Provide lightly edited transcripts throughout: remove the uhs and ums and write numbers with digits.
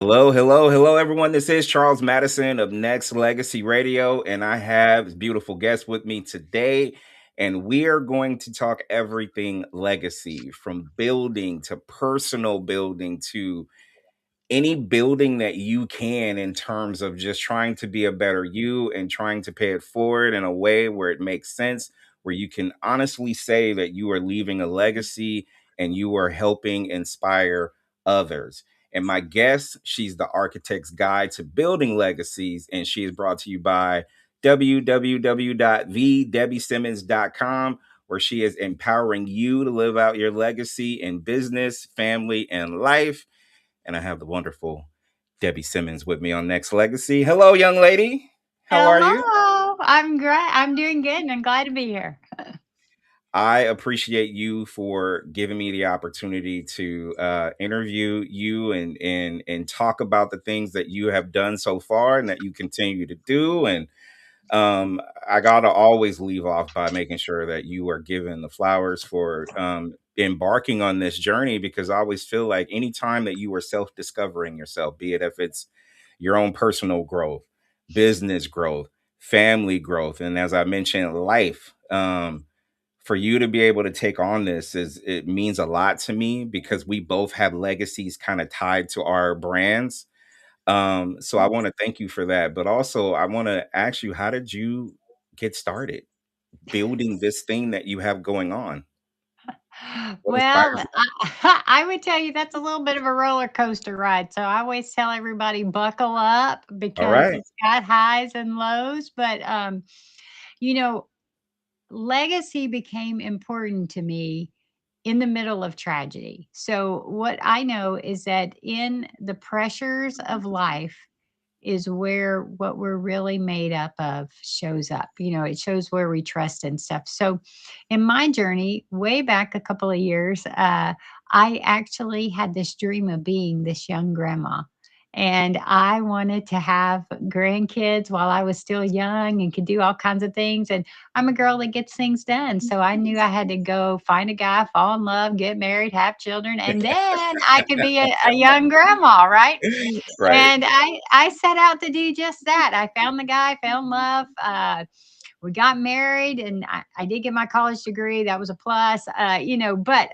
Hello, hello, hello, everyone. This is Charles Madison of Nexxlegacy Radio, and I have this beautiful guest with me today. And we are going to talk everything legacy, from building to personal building to any building that you can, in terms of just trying to be a better you and trying to pay it forward in a way where it makes sense, where you can honestly say that you are leaving a legacy and you are helping inspire others. And my guest, she's the architect's guide to building legacies, and she is brought to you by www.thedebbieSimmons.com, where she is empowering you to live out your legacy in business, family, and life. And I have the wonderful Debbie Simmons with me on Next Legacy. Hello, young lady. How are you? Hello. I'm great. I'm doing good and I'm glad to be here. I appreciate you for giving me the opportunity to interview you and talk about the things that you have done so far and that you continue to do. And I gotta always leave off by making sure that you are given the flowers for embarking on this journey, because I always feel like anytime that you are self-discovering yourself, be it if it's your own personal growth, business growth, family growth, and as I mentioned, life. For you to be able to take on this, is it means a lot to me, because we both have legacies kind of tied to our brands. So I want to thank you for that. But also I want to ask you, how did you get started building this thing that you have going on? What inspired Well, you? I would tell you that's a little bit of a roller coaster ride. So I always tell everybody buckle up All because right. it's got highs and lows. But you know, legacy became important to me in the middle of tragedy. So what I know is that in the pressures of life is where what we're really made up of shows up. It shows where we trust and stuff. So, in my journey, way back a couple of years, I actually had this dream of being this young grandma. And I wanted to have grandkids while I was still young and could do all kinds of things. And I'm a girl that gets things done. So I knew I had to go find a guy, fall in love, get married, have children, and then I could be a young grandma, right? Right. And I set out to do just that. I found the guy, fell in love. We got married, and I did get my college degree. That was a plus, but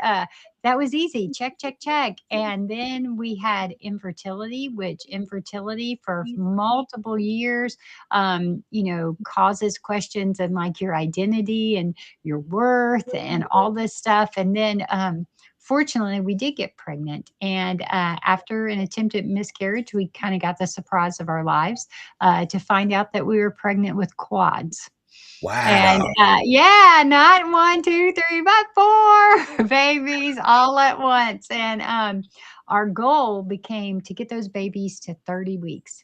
that was easy. Check, check, check. And then we had infertility, which infertility for multiple years, causes questions of like your identity and your worth and all this stuff. And then, fortunately, we did get pregnant. And after an attempted miscarriage, we kind of got the surprise of our lives to find out that we were pregnant with quads. And Wow. yeah, not one, two, three, but four babies all at once. And our goal became to get those babies to 30 weeks.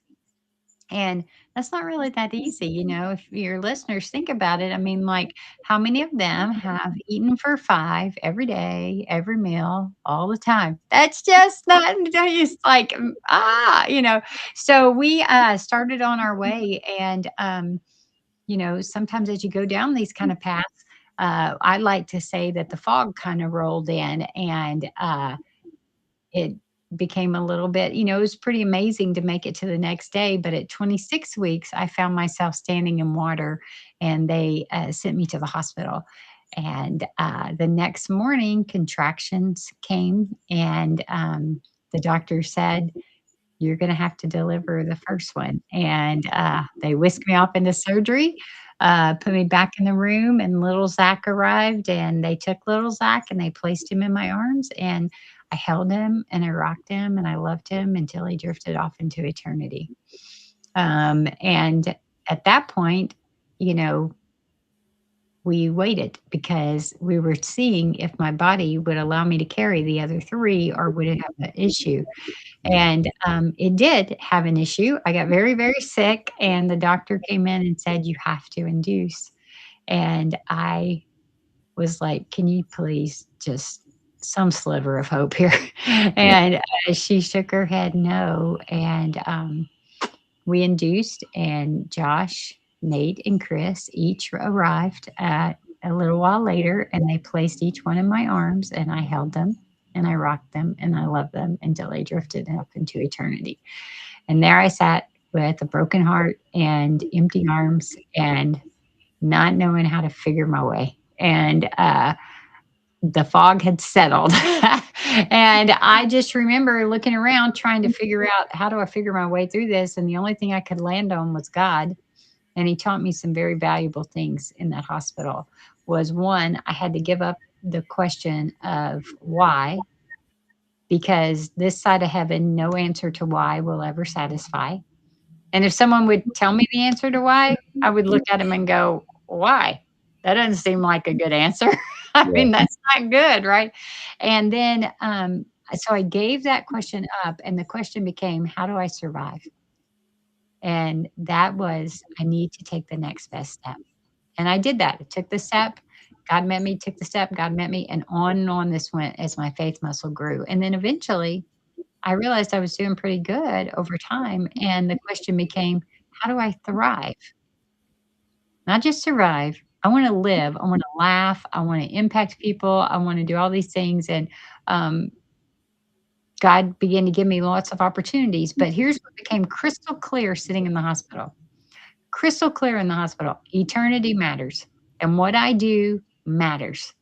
And that's not really that easy. If your listeners think about it, I mean, like, how many of them have eaten for five every day, every meal, all the time? That's just not, it's like, So we started on our way. And, sometimes as you go down these kind of paths, I like to say that the fog kind of rolled in and it became a little bit, it was pretty amazing to make it to the next day. But at 26 weeks, I found myself standing in water and they sent me to the hospital. And the next morning, contractions came, and the doctor said, "You're going to have to deliver the first one." And they whisked me off into surgery, put me back in the room, and little Zach arrived. And they took little Zach and they placed him in my arms. And I held him and I rocked him and I loved him until he drifted off into eternity. And at that point, you know, we waited because we were seeing if my body would allow me to carry the other three or would it have an issue. And it did have an issue. I got very, very sick, and the doctor came in and said, "You have to induce." And I was like, "Can you please just some sliver of hope here?" And she shook her head no. And we induced, and Josh, Nate, and Chris each arrived at a little while later, and they placed each one in my arms, and I held them. and I rocked them and I loved them until they drifted up into eternity. And there I sat with a broken heart and empty arms and not knowing how to figure my way. And the fog had settled. And I just remember looking around trying to figure out how do I figure my way through this. And the only thing I could land on was God. And he taught me some very valuable things in that hospital. Was one, I had to give up the question of why, because this side of heaven, no answer to why will ever satisfy. And if someone would tell me the answer to why, I would look at him and go, why? That doesn't seem like a good answer. I Yeah. mean, that's not good, right? And then, so I gave that question up, and the question became, how do I survive? And that was, I need to take the next best step. And I did that. I took the step. God met me, took the step, God met me, and on this went as my faith muscle grew. And then eventually I realized I was doing pretty good over time. And the question became, how do I thrive? Not just survive. I want to live. I want to laugh. I want to impact people. I want to do all these things. And um, God began to give me lots of opportunities. But here's what became crystal clear sitting in the hospital, crystal clear in the hospital. Eternity matters. And what I do matters.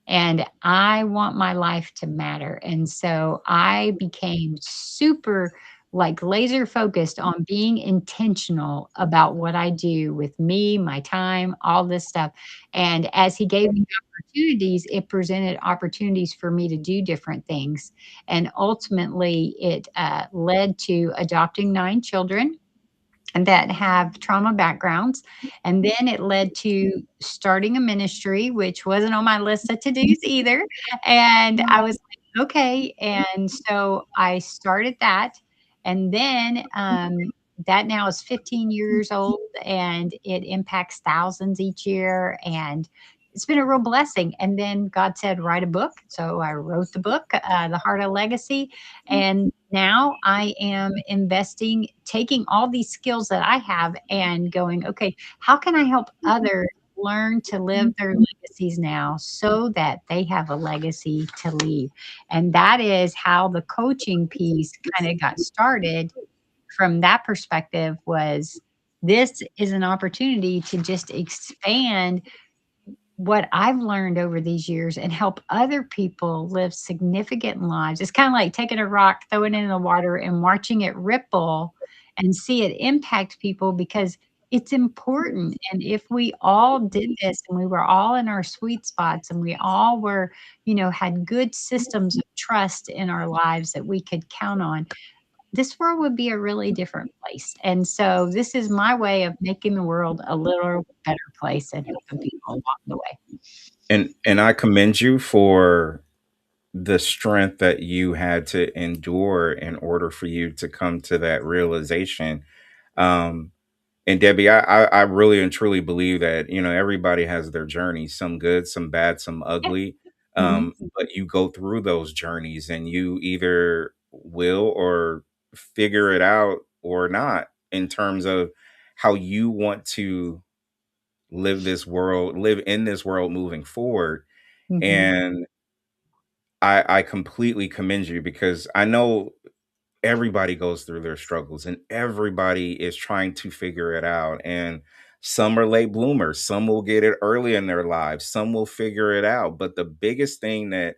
And I want my life to matter. And so I became super like laser focused on being intentional about what I do with me, my time, all this stuff. And as he gave me opportunities, it presented opportunities for me to do different things. And ultimately, it led to adopting 9 children and that have trauma backgrounds. And then it led to starting a ministry, which wasn't on my list of to dos either. And I was like, okay. And so I started that. And then that now is 15 years old and it impacts thousands each year. And it's been a real blessing. And then God said, write a book. So I wrote the book, The Heart of Legacy. And now I am investing, taking all these skills that I have and going, okay, how can I help others learn to live their legacies now so that they have a legacy to leave? And that is how the coaching piece kind of got started from that perspective was this is an opportunity to just expand what I've learned over these years and help other people live significant lives. It's kind of like taking a rock, throwing it in the water, and watching it ripple and see it impact people because it's important. And if we all did this and we were all in our sweet spots and we all were, had good systems of trust in our lives that we could count on, this world would be a really different place. And so this is my way of making the world a little better place and helping people along the way. And I commend you for the strength that you had to endure in order for you to come to that realization. Um, and Debbie, I really and truly believe that everybody has their journey, some good, some bad, some Yeah. ugly. Mhm. But you go through those journeys, and you either will or figure it out or not in terms of how you want to live in this world moving forward. Mhm. And I completely commend you because I know everybody goes through their struggles and everybody is trying to figure it out. And some are late bloomers, some will get it early in their lives, some will figure it out. But the biggest thing that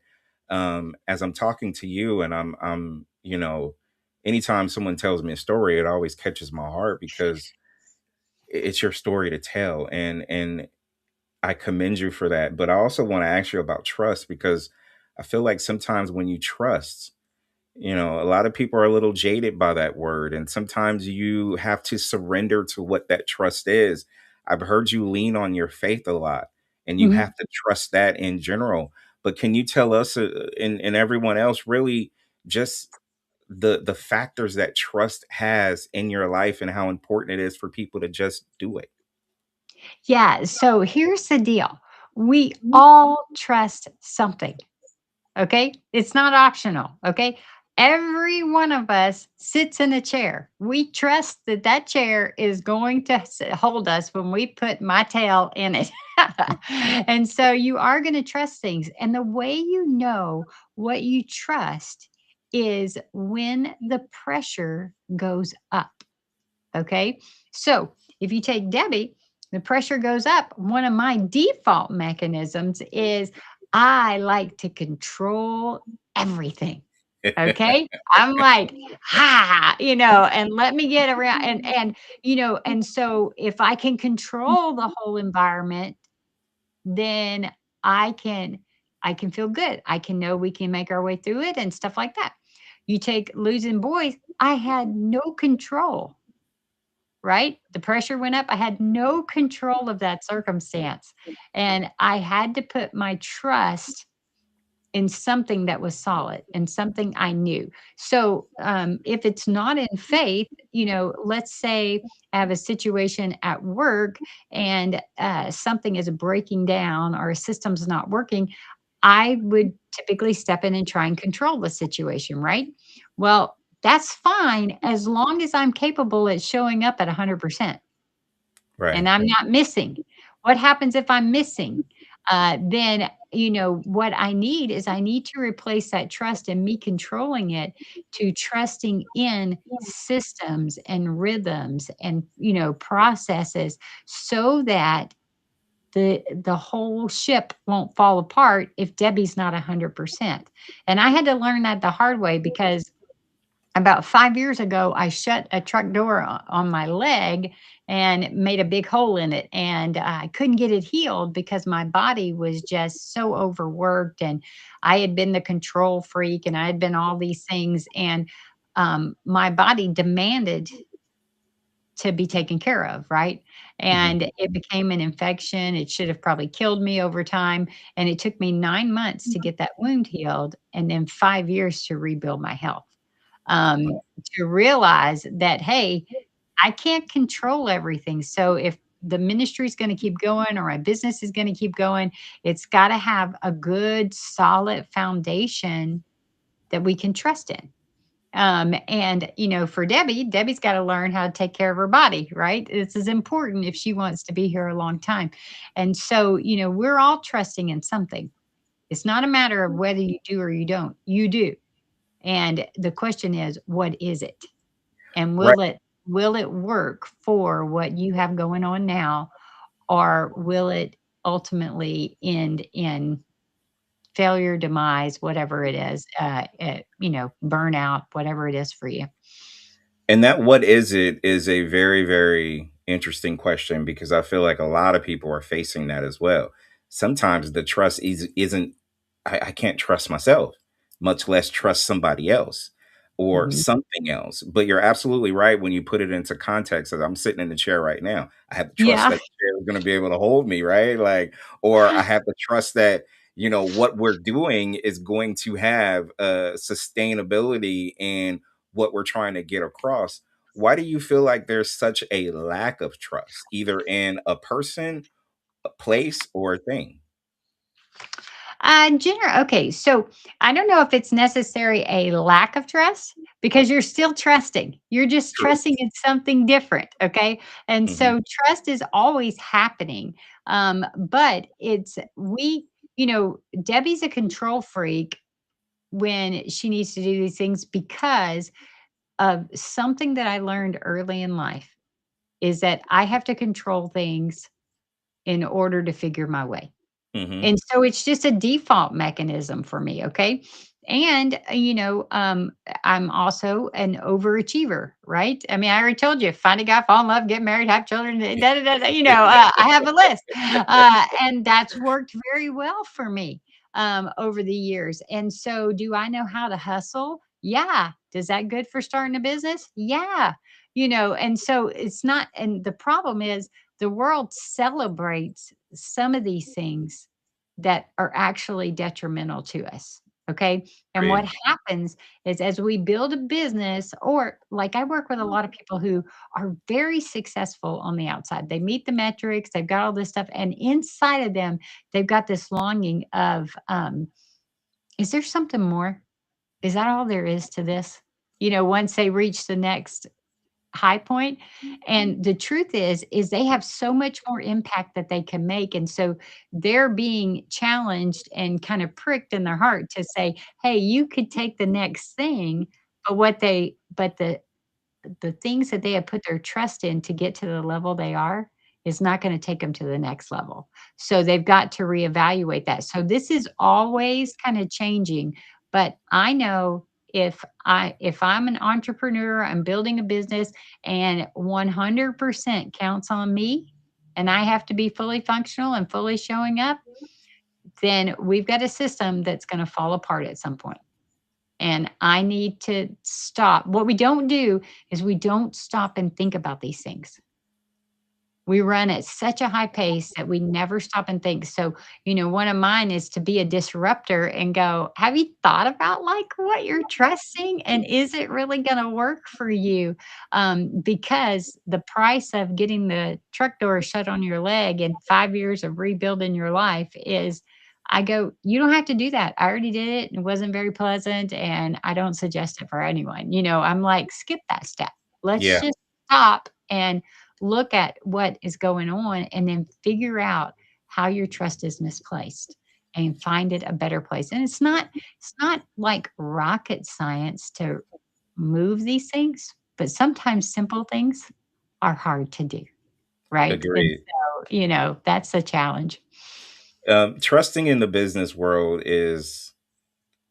as I'm talking to you and anytime someone tells me a story, it always catches my heart because it's your story to tell. And I commend you for that. But I also want to ask you about trust because I feel like sometimes when you trust, a lot of people are a little jaded by that word. And sometimes you have to surrender to what that trust is. I've heard you lean on your faith a lot, and you Mhm. have to trust that in general. But can you tell us and everyone else really just the factors that trust has in your life and how important it is for people to just do it? Yeah, so here's the deal. We all trust something, okay? It's not optional, okay? Every one of us sits in a chair. We trust that that chair is going to hold us when we put my tail in it. And so you are going to trust things. And the way you know what you trust is when the pressure goes up. Okay. So if you take Debbie, the pressure goes up. One of my default mechanisms is I like to control everything. Okay. I'm like, and let me get around and so if I can control the whole environment, then I can I can feel good. I can know we can make our way through it and stuff like that. You take losing boys, I had no control, right? The pressure went up. I had no control of that circumstance. And I had to put my trust in something that was solid and something I knew. So, if it's not in faith, let's say I have a situation at work and something is breaking down or a system's not working, I would typically step in and try and control the situation, right? Well, that's fine as long as I'm capable at showing up at 100% and Right. I'm not missing. What happens if I'm missing? Then, what I need is I need to replace that trust and me controlling it to trusting in systems and rhythms and, processes so that the whole ship won't fall apart if Debbie's not 100%. And I had to learn that the hard way because about 5 years ago, I shut a truck door on my leg and made a big hole in it, and I couldn't get it healed because my body was just so overworked, and I had been the control freak, and I had been all these things, and, my body demanded to be taken care of, right? Mhm. And it became an infection. It should have probably killed me over time, and it took me 9 months to get that wound healed and then 5 years to rebuild my health. Um, to realize that, hey, I can't control everything. So if the ministry is gonna keep going or my business is gonna keep going, it's gotta have a good solid foundation that we can trust in. And for Debbie's got to learn how to take care of her body, right? This is important if she wants to be here a long time. And so, we're all trusting in something. It's not a matter of whether you do or you don't. You do. And the question is, what is it? And Right. will it work for what you have going on now, or will it ultimately end in failure, demise, whatever it is, burnout, whatever it is for you? And that what is it is a very, very interesting question because I feel like a lot of people are facing that as well. Sometimes the trust isn't, I can't trust myself, much less trust somebody else or Mhm. something else. But you're absolutely right when you put it into context. As I'm sitting in the chair right now, I have to trust Yeah. that the chair is going to be able to hold me, right? Like, or I have to trust that, what we're doing is going to have sustainability and what we're trying to get across. Why do you feel like there's such a lack of trust, either in a person, a place, or a thing? Okay, so I don't know if it's necessary a lack of trust because you're still trusting. You're just True. trusting in something different, okay? And Hmm. so trust is always happening. But Debbie's a control freak when she needs to do these things because of something that I learned early in life is that I have to control things in order to figure my way. Hmm. And so it's just a default mechanism for me, okay? And, I'm also an overachiever, right? I mean, I already told you, find a guy, fall in love, get married, have children, da, da, da, da, I have a list. And that's worked very well for me over the years. And so, do I know how to hustle? Yeah. Does that good for starting a business? Yeah. And so it's not, and the problem is the world celebrates some of these things that are actually detrimental to us. Okay. And what Agreed. happens is as we build a business, or like I work with a lot of people who are very successful on the outside, they meet the metrics, they've got all this stuff. And inside of them, they've got this longing of, is there something more? Is that all there is to this? Once they reach the next high point, and the truth is they have so much more impact that they can make, and so they're being challenged and kind of pricked in their heart to say, "Hey, you could take the next thing," but the things that they have put their trust in to get to the level they are is not gonna take them to the next level. So they've got to reevaluate that. So this is always kinda changing, but I know if I'm an entrepreneur, I'm building a business, and 100% counts on me, and I have to be fully functional and fully showing up, then we've got a system that's gonna fall apart at some point. And I need to stop. What we don't do is we don't stop and think about these things. We run at such a high pace that we never stop and think. So, one of mine is to be a disruptor and go, have you thought about like what you're trusting? And is it really going to work for you? Because the price of getting the truck door shut on your leg and 5 years of rebuilding your life is, I go, you don't have to do that. I already did it. And it wasn't very pleasant. And I don't suggest it for anyone. I'm like, skip that step. Let's Yeah, just stop and look at what is going on and then figure out how your trust is misplaced and find it a better place. And it's not like rocket science to move these things, but sometimes simple things are hard to do, right? And agreed. so, that's a challenge. Trusting in the business world is,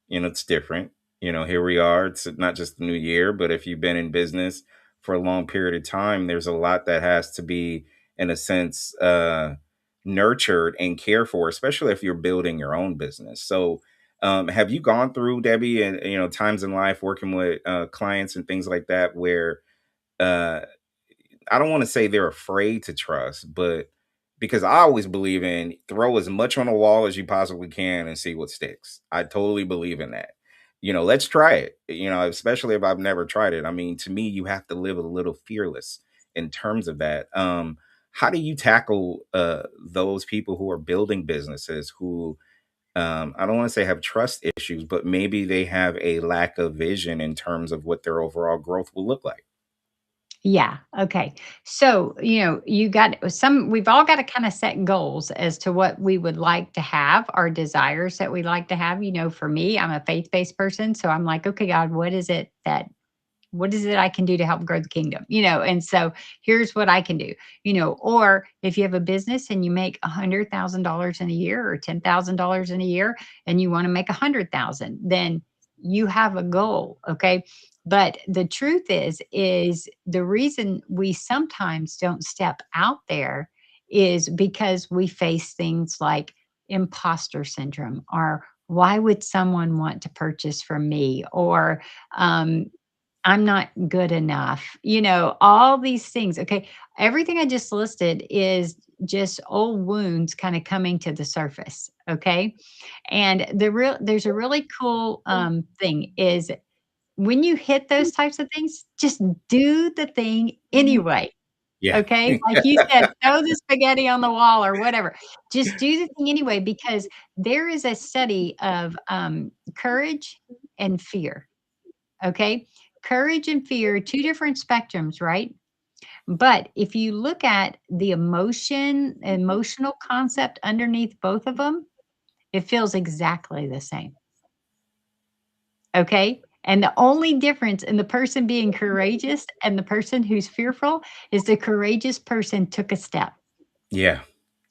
it's different. Here we are. It's not just the new year, but if you've been in business for a long period of time, there's a lot that has to be, in a sense, nurtured and cared for, especially if you're building your own business. So, have you gone through, Debbie, and times in life working with clients and things like that, where uh, I don't want to say they're afraid to trust, but because I always believe in throw as much on the wall as you possibly can and see what sticks. I totally believe in that. Let's try it. Especially if I've never tried it. I mean, to me, you have to live a little fearless in terms of that. How do you tackle those people who are building businesses who I don't want to say have trust issues, but maybe they have a lack of vision in terms of what their overall growth will look like? Yeah. Okay. So, we've all got to kind of set goals as to what we would like to have, our desires that we like to have. For me, I'm a faith based person. So I'm like, okay, God, what is it I can do to help grow the kingdom? And so here's what I can do, or if you have a business and you make $100,000 in a year or $10,000 in a year and you want to make 100,000, then you have a goal. Okay. But the truth is the reason we sometimes don't step out there is because we face things like imposter syndrome, or why would someone want to purchase from me, or um, I'm not good enough, all these things. Okay. Everything I just listed is just old wounds kind of coming to the surface. Okay. And there's a really cool thing is when you hit those types of things, just do the thing anyway. Yeah. Okay. Like you said, throw the spaghetti on the wall or whatever. Just do the thing anyway, because there is a study of courage and fear. Okay. Courage and fear, two different spectrums, right? But if you look at the emotional concept underneath both of them, it feels exactly the same. Okay. And the only difference in the person being courageous and the person who's fearful is the courageous person took a step. Yeah.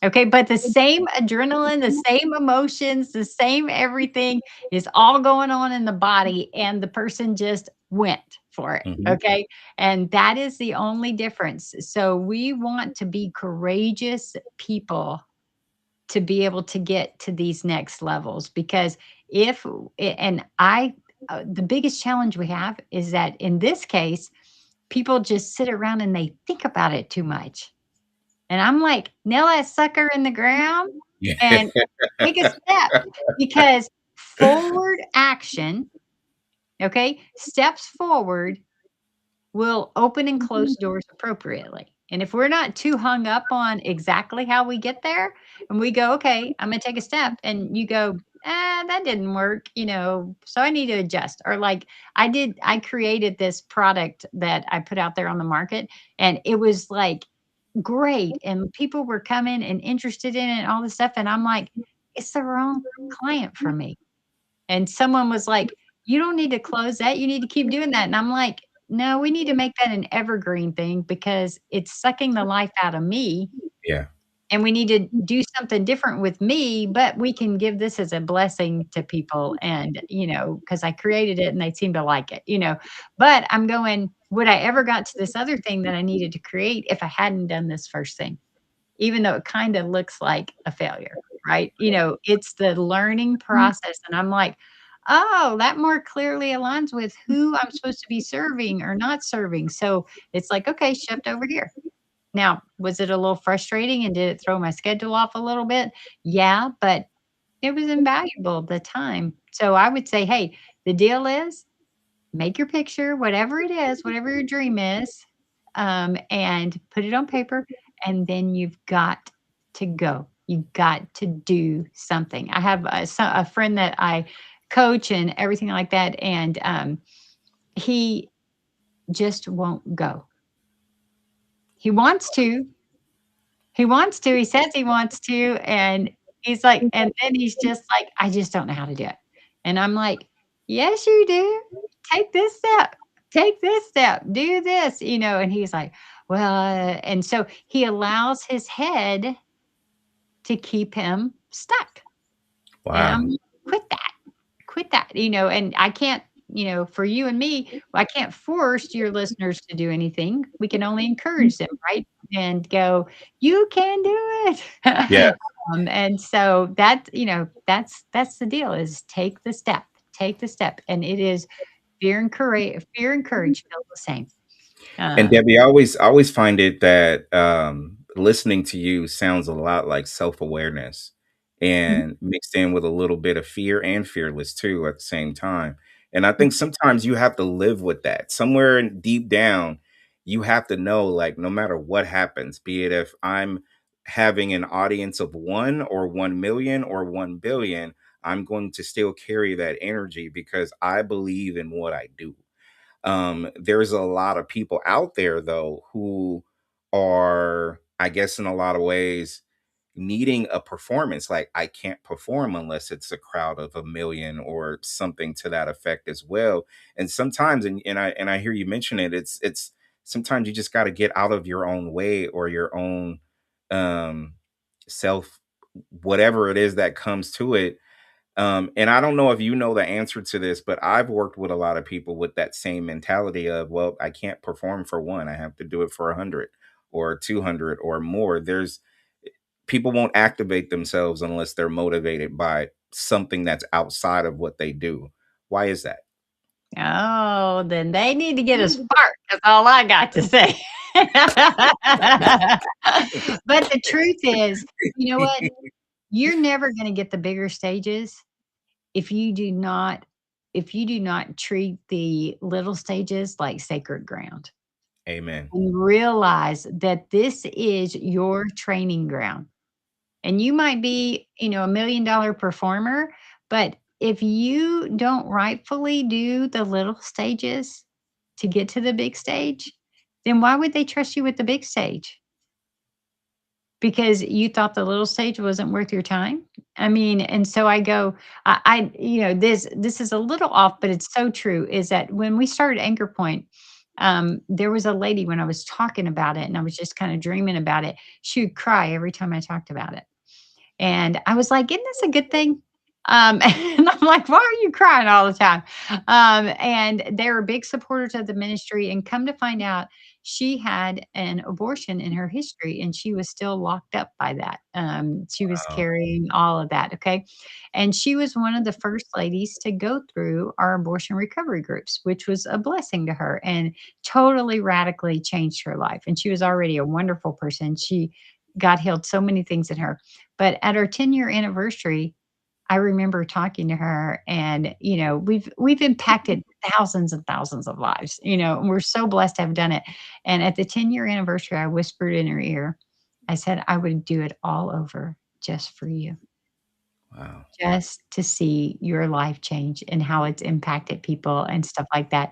Okay, but the same adrenaline, the same emotions, the same everything is all going on in the body, and the person just went for it. Mhm. Okay. And that is the only difference. So we want to be courageous people to be able to get to these next levels, because if, and the biggest challenge we have is that in this case, people just sit around and they think about it too much. And I'm like, "Nail that sucker in the ground Yeah. and take a step," because forward action, okay, steps forward will open and close doors appropriately. And if we're not too hung up on exactly how we get there and we go, "Okay, I'm gonna take a step," and you go, that didn't work, so I need to adjust. Or like I created this product that I put out there on the market, and it was like great. And people were coming and interested in it and all this stuff. And I'm like, it's the wrong client for me. And someone was like, you don't need to close that. You need to keep doing that. And I'm like, no, we need to make that an evergreen thing because it's sucking the life out of me, Yeah. and we need to do something different with me, but we can give this as a blessing to people. And, because I created it and they seem to like it. But I'm going, would I ever got to this other thing that I needed to create if I hadn't done this first thing? Even though it kind of looks like a failure, right? It's the learning process. And I'm like, oh, that more clearly aligns with who I'm supposed to be serving or not serving. So it's like, okay, shift over here. Now, was it a little frustrating and did it throw my schedule off a little bit? Yeah, but it was invaluable at the time. So I would say, hey, the deal is make your picture, whatever it is, whatever your dream is, and put it on paper. And then you've got to go. You've got to do something. I have a friend that I coach and everything like that. And he just won't go. He wants to, He wants to, he says he wants to, and he's like and then he's just like, "I just don't know how to do it." And I'm like, "Yes, you do. Take this step. Take this step. Do this," and he's like, "Well," and so he allows his head to keep him stuck. And Wow. I'm like, quit that, and I can't, for you and me, I can't force your listeners to do anything. We can only encourage them, right? And go, you can do it. Yeah. And so that's the deal is take the step. And it is fear and courage feel the same. And Um, Debbie, I always find it that listening to you sounds a lot like self-awareness and mixed in with a little bit of fear and fearless too at the same time. And I think sometimes you have to live with that. Somewhere deep down, you have to know, like, no matter what happens, be it if I'm having an audience of 1 or 1 million or 1 billion, I'm going to still carry that energy because I believe in what I do. There's a lot of people out there though who are, I guess, in a lot of ways needing a performance. Like, I can't perform unless it's a crowd of 1 million or something to that effect as well. And sometimes, and I hear you mention it, it's sometimes you just got to get out of your own way or your own um self, whatever it is that comes to it. And I don't know if you know the answer to this, but I've worked with a lot of people with that same mentality of, well, I can't perform for one. I have to do it for 100 or 200 or more. There's people won't activate themselves unless they're motivated by something that's outside of what they do. Why is that? oh, then they need to get a spark. That's all I got to say. But the truth is, you know what? You're never gonna get the bigger stages if you do not treat the little stages like sacred ground Amen. and realize that this is your training ground. And you might be, $1 million performer, but if you don't rightfully do the little stages to get to the big stage, then why would they trust you with the big stage? Because you thought the little stage wasn't worth your time? I mean, and so I go, this is a little off, but it's so true, is that when we started Anchor Point, there was a lady when I was talking about it and I was just kind of dreaming about it, she would cry every time I talked about it. And I was like, "Isn't this a good thing?" And I'm like, "Why are you crying all the time?" And they were big supporters of the ministry, and come to find out, she had an abortion in her history, and she was still locked up by that. She was Wow. carrying all of that, okay? And she was one of the first ladies to go through our abortion recovery groups, which was a blessing to her and totally radically changed her life. And she was already a wonderful person. God healed so many things in her. But at our 10-year anniversary, I remember talking to her and, we've impacted thousands and thousands of lives, and we're so blessed to have done it. And at the 10-year anniversary, I whispered in her ear, I said, I would do it all over just for you. Wow. just to see your life change and how it's impacted people and stuff like that,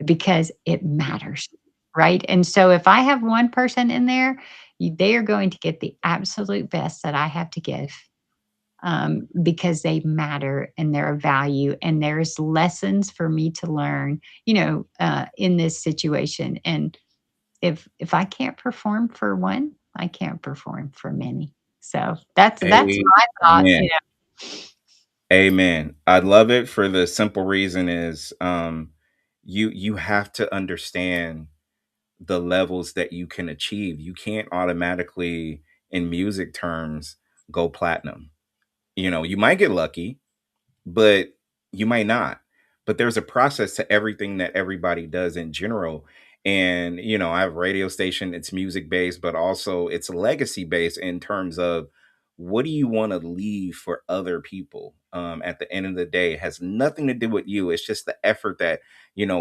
because it matters, right? And so if I have one person in there, they are going to get the absolute best that I have to give, because they matter and they're of value, and there's lessons for me to learn, in this situation. And if I can't perform for one, I can't perform for many. So that's my thought. Amen. Amen. I love it for the simple reason is you have to understand the levels that you can achieve. You can't automatically in music terms go platinum. You might get lucky, but you might not. But there's a process to everything that everybody does in general. And, I have a radio station, it's music based, but also it's legacy based in terms of what do you want to leave for other people? At the end of the day, it has nothing to do with you. It's just the effort that,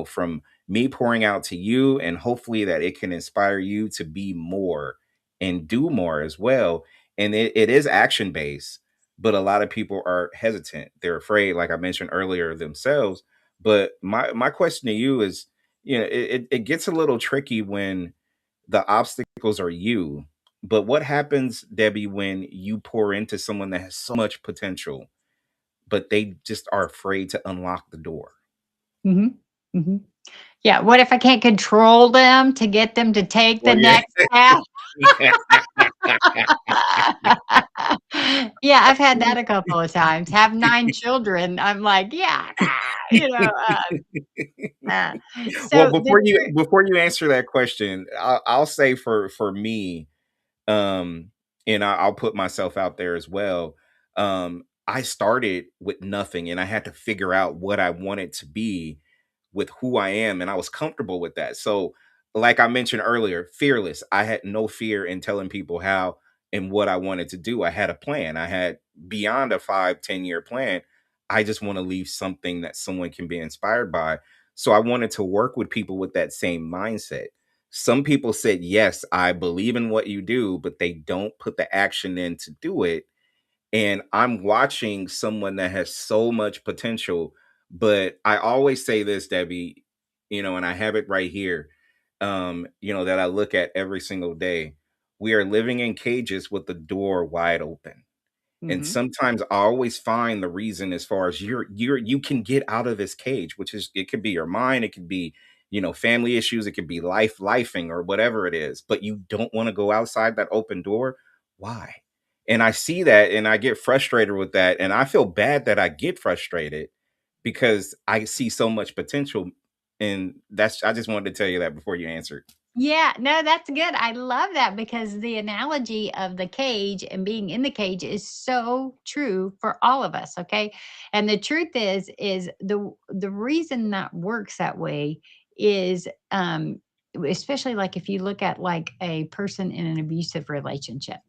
from me pouring out to you, and hopefully that it can inspire you to be more and do more as well. And it is action based, but a lot of people are hesitant. They're afraid, like I mentioned earlier, themselves. But my question to you is, it gets a little tricky when the obstacles are you. But what happens, Debbie, when you pour into someone that has so much potential, but they just are afraid to unlock the door? Mhm. Mhm. Yeah, what if I can't control them to get them to take the Well, yeah. next path? Yeah, I've had that a couple of times. Have 9 children. I'm like, "Yeah, you know, uh, Well, so the before you answer that question, I'll say for me, um and I'll put myself out there as well. I started with nothing, and I had to figure out what I wanted to be with who I am, and I was comfortable with that. So, like I mentioned earlier, fearless. I had no fear in telling people how and what I wanted to do. I had a plan. I had beyond a 5, 10 year plan. I just want to leave something that someone can be inspired by. So I wanted to work with people with that same mindset. Some people said, yes, I believe in what you do, but they don't put the action in to do it. And I'm watching someone that has so much potential. But I always say this, Debbie, and I have it right here, that I look at every single day. We are living in cages with the door wide open. And Mhm. sometimes I always find the reason as far as you can get out of this cage, which is it could be your mind, it could be, family issues, it could be lifing or whatever it is, but you don't want to go outside that open door. Why? And I see that and I get frustrated with that. And I feel bad that I get frustrated because I see so much potential. And I just wanted to tell you that before you answered. Yeah, no, that's good. I love that because the analogy of the cage and being in the cage is so true for all of us, okay? And the truth is the reason that works that way is especially like if you look at like a person in an abusive relationship,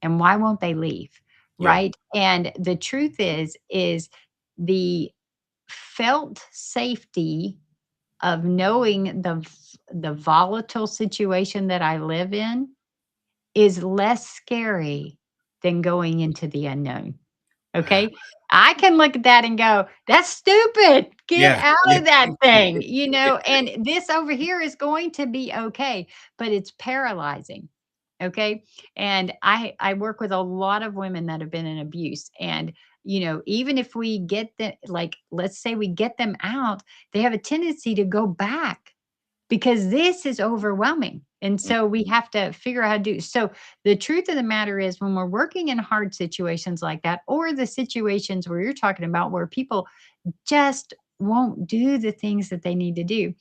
and why won't they leave? Yeah. Right? And the truth is the felt safety of knowing the volatile situation that I live in is less scary than going into the unknown. Wow. Okay. I can look at that and go, that's stupid. Get Yeah. out Yeah. of that thing, and this over here is going to be okay, but it's paralyzing. Okay. And I work with a lot of women that have been in abuse. And, even if we get them, like, let's say we get them out, they have a tendency to go back because this is overwhelming. And Mm. so we have to figure out how to do. So the truth of the matter is when we're working in hard situations like that, or the situations where you're talking about where people just won't do the things that they need to do.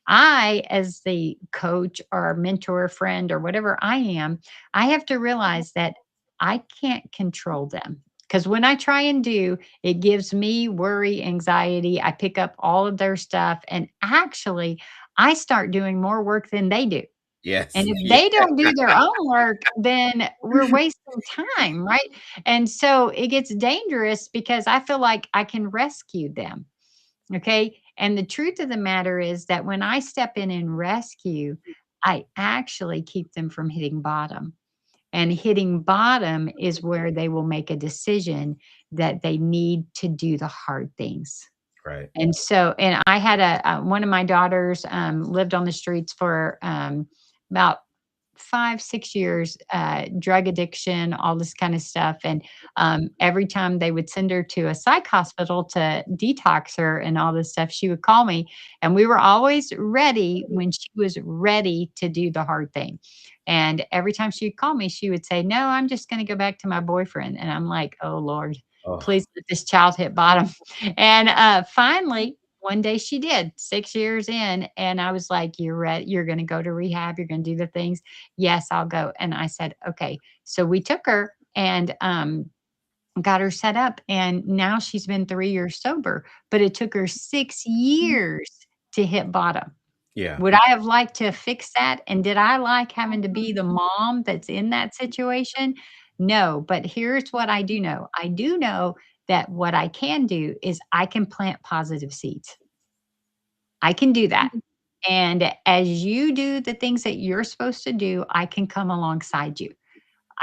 I, as the coach or mentor, friend, or whatever I am, I have to realize that I can't control them. Because when I try and do, it gives me worry, anxiety. I pick up all of their stuff. And actually, I start doing more work than they do. And Yes. if Yeah. they don't do their own work, then we're wasting time, right? And so it gets dangerous because I feel like I can rescue them. Okay. And the truth of the matter is that when I step in and rescue, I actually keep them from hitting bottom. And hitting bottom is where they will make a decision that they need to do the hard things. Right. And so, and I had one of my daughters lived on the streets for about 5, 6 years, drug addiction, all this kind of stuff. And every time they would send her to a psych hospital to detox her and all this stuff, she would call me. And we were always ready when she was ready to do the hard thing. And every time she'd call me, she would say, "No, I'm just going to go back to my boyfriend." And I'm like, "Oh, Lord, Oh, please let this child hit bottom." And finally, one day she did, 6 years in. And I was like, "You're ready. You're going to go to rehab. You're going to do the things." "Yes, I'll go." And I said, "Okay." So we took her and got her set up. And now she's been 3 years sober, but it took her 6 years to hit bottom. yeah. Would I have liked to fix that? And did I like having to be the mom that's in that situation? No, but here's what I do know. I do know that what I can do is I can plant positive seeds. I can do that. And as you do the things that you're supposed to do, I can come alongside you.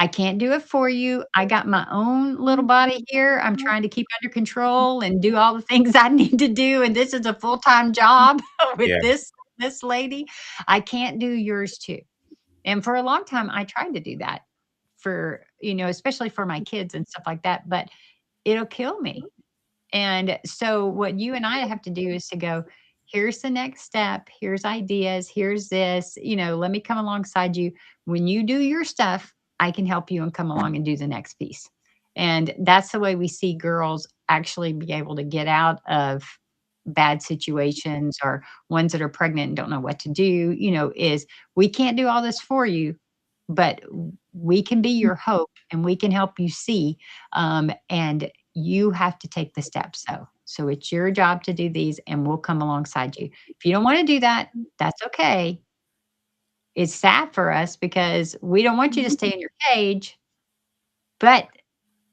I can't do it for you. I got my own little body here. I'm trying to keep under control and do all the things I need to do. And this is a full-time job with Yeah. this lady. I can't do yours too. And for a long time, I tried to do that for, especially for my kids and stuff like that, but it'll kill me. And so what you and I have to do is to go, here's the next step, here's ideas, here's this, let me come alongside you. When you do your stuff, I can help you and come along and do the next piece. And that's the way we see girls actually be able to get out of bad situations, or ones that are pregnant and don't know what to do, is we can't do all this for you, but we can be your hope and we can help you see. And you have to take the steps. So it's your job to do these, and we'll come alongside you. If you don't want to do that, that's okay. It's sad for us because we don't want you to stay in your cage. But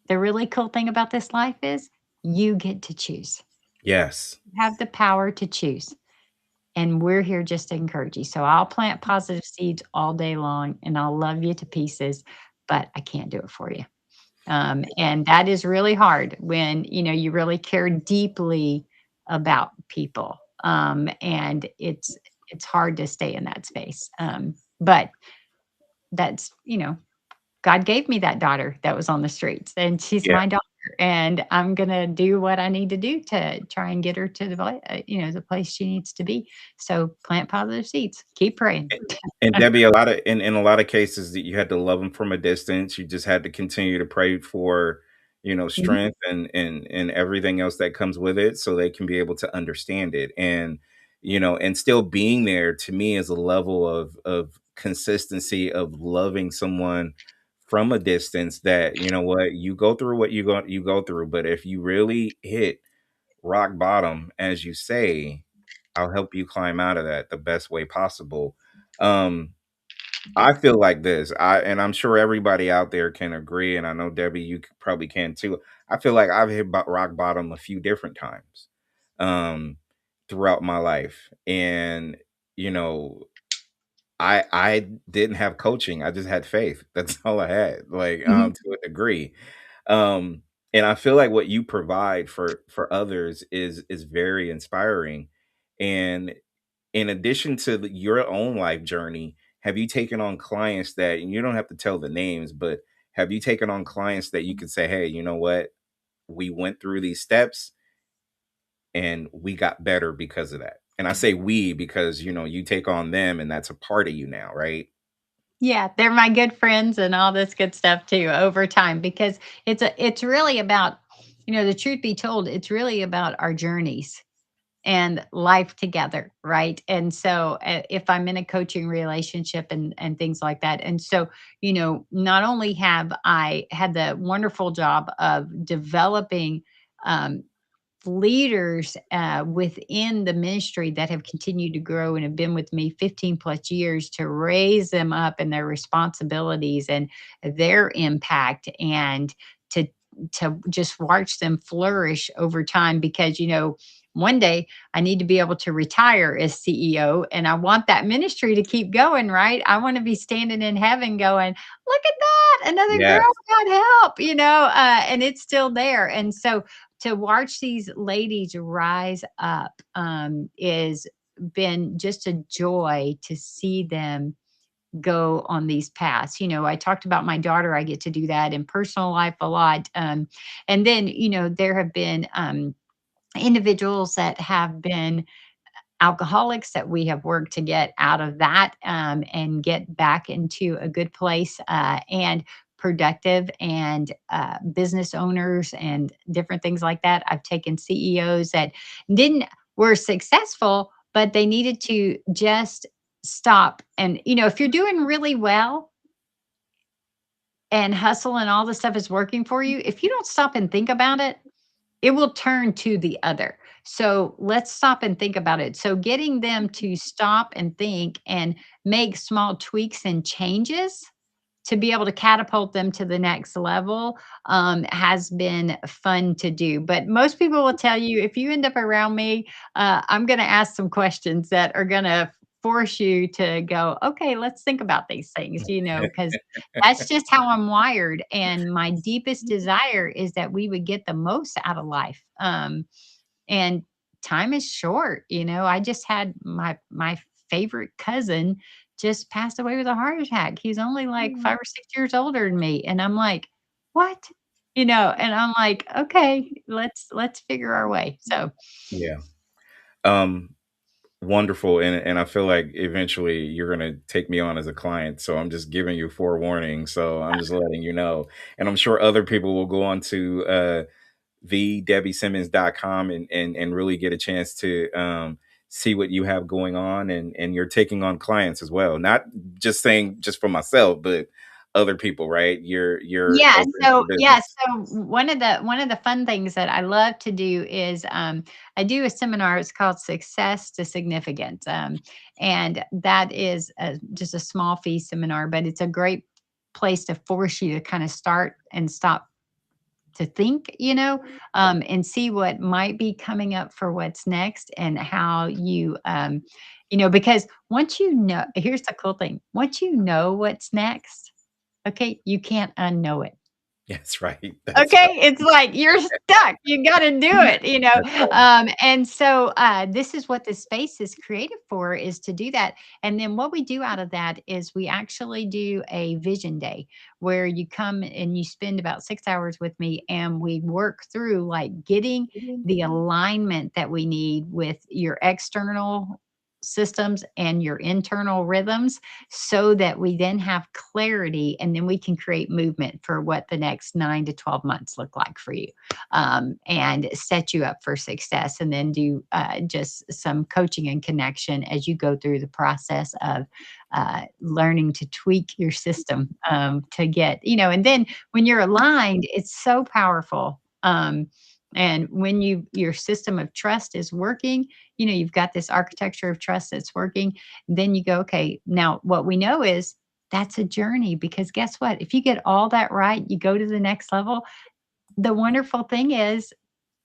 the really cool thing about this life is you get to choose. Yes. You have the power to choose. And we're here just to encourage you. So I'll plant positive seeds all day long and I'll love you to pieces, but I can't do it for you. And that is really hard when, you really care deeply about people. And it's hard to stay in that space. But that's, God gave me that daughter that was on the streets, and she's Yeah. my daughter, and I'm gonna do what I need to do to try and get her to the place she needs to be. So plant positive seeds. Keep praying. And Debbie, a lot of in a lot of cases that you had to love them from a distance. You just had to continue to pray for, Mhm. strength and everything else that comes with it, so they can be able to understand it. And and still being there to me is a level of consistency of loving someone from a distance. That what you go through, what you go through, but if you really hit rock bottom, as you say, I'll help you climb out of that the best way possible. Um, I feel like this, and I'm sure everybody out there can agree, and I know Debbie, you probably can too. I feel like I've hit rock bottom a few different times, um, throughout my life, and you know, I didn't have coaching. I just had faith. That's all I had, like Mhm. to a degree. Um, and I feel like what you provide for others is very inspiring. And in addition to your own life journey, have you taken on clients that, and you don't have to tell the names, but have you taken on clients that you could say, hey, you know what? We went through these steps and we got better because of that. And I say we because, you take on them and that's a part of you now, right? Yeah, they're my good friends and all this good stuff too over time, because it's really about, the truth be told, it's really about our journeys and life together, right? And so if I'm in a coaching relationship and things like that. And so, not only have I had the wonderful job of developing um leaders within the ministry that have continued to grow and have been with me 15 plus years, to raise them up in their responsibilities and their impact, and to to just watch them flourish over time, because one day I need to be able to retire as CEO, and I want that ministry to keep going, right? I want to be standing in heaven going, look at that, another girl Yes. got help, and it's still there. And so to watch these ladies rise up is been just a joy to see them go on these paths. I talked about my daughter. I get to do that in personal life a lot. And then, there have been individuals that have been alcoholics that we have worked to get out of that, and get back into a good place, and productive, and business owners and different things like that. I've taken CEOs that didn't were successful, but they needed to just stop. And if you're doing really well and hustle and all this stuff is working for you, if you don't stop and think about it, it will turn to the other. So let's stop and think about it. So getting them to stop and think and make small tweaks and changes to be able to catapult them to the next level, has been fun to do. But most people will tell you, if you end up around me, I'm going to ask some questions that are going to force you to go, okay, let's think about these things, because that's just how I'm wired. And my deepest desire is that we would get the most out of life. And time is short. I just had my favorite cousin just passed away with a heart attack. He's only like 5 or 6 years older than me, and I'm like, "What?" And I'm like, "Okay, let's figure our way." So, Yeah. Um, Wonderful. And I feel like eventually you're gonna take me on as a client. So I'm just giving you forewarning. So I'm just letting you know. And I'm sure other people will go on to thedebbie.simmons.com and really get a chance to see what you have going on, and you're taking on clients as well. Not just saying just for myself, but other people, right? You're yeah, open so for yeah, business. so one of the fun things that I love to do is, I do a seminar. It's called Success to Significance, and that is just a small fee seminar, but it's a great place to force you to kind of start and stop to think, and see what might be coming up for what's next, and how because once here's the cool thing: once you know what's next, okay, you can't unknow it. That's right. That's Okay, it's like you're stuck. You gotta do it, that's right. and so, this is what this space is created for, is to do that. And then what we do out of that is we actually do a vision day, where you come and you spend about 6 hours with me, and we work through, like, getting the alignment that we need with your external systems and your internal rhythms, so that we then have clarity, and then we can create movement for what the next 9 to 12 months look like for you, and set you up for success. And then do just some coaching and connection as you go through the process of learning to tweak your system, to get, and then when you're aligned, it's so powerful. And when your system of trust is working, you've got this architecture of trust that's working. Then you go, okay, now what we know is that's a journey, because guess what? If you get all that right, you go to the next level. The wonderful thing is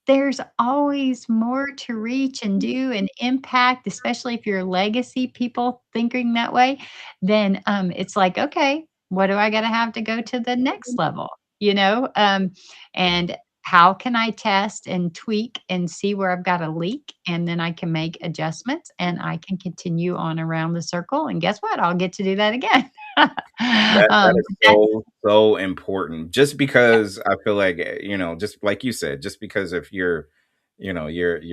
there's always more to reach and do and impact, especially if you're legacy people thinking that way. Then it's like, okay, what do I got to have to go to the next level? You know, um, and how can I test and tweak and see where I've got a leak, and then I can make adjustments, and I can continue on around the circle. And guess what? I'll get to do that again. That is That's so, so important. Just because I feel like, just like you said, just because if you're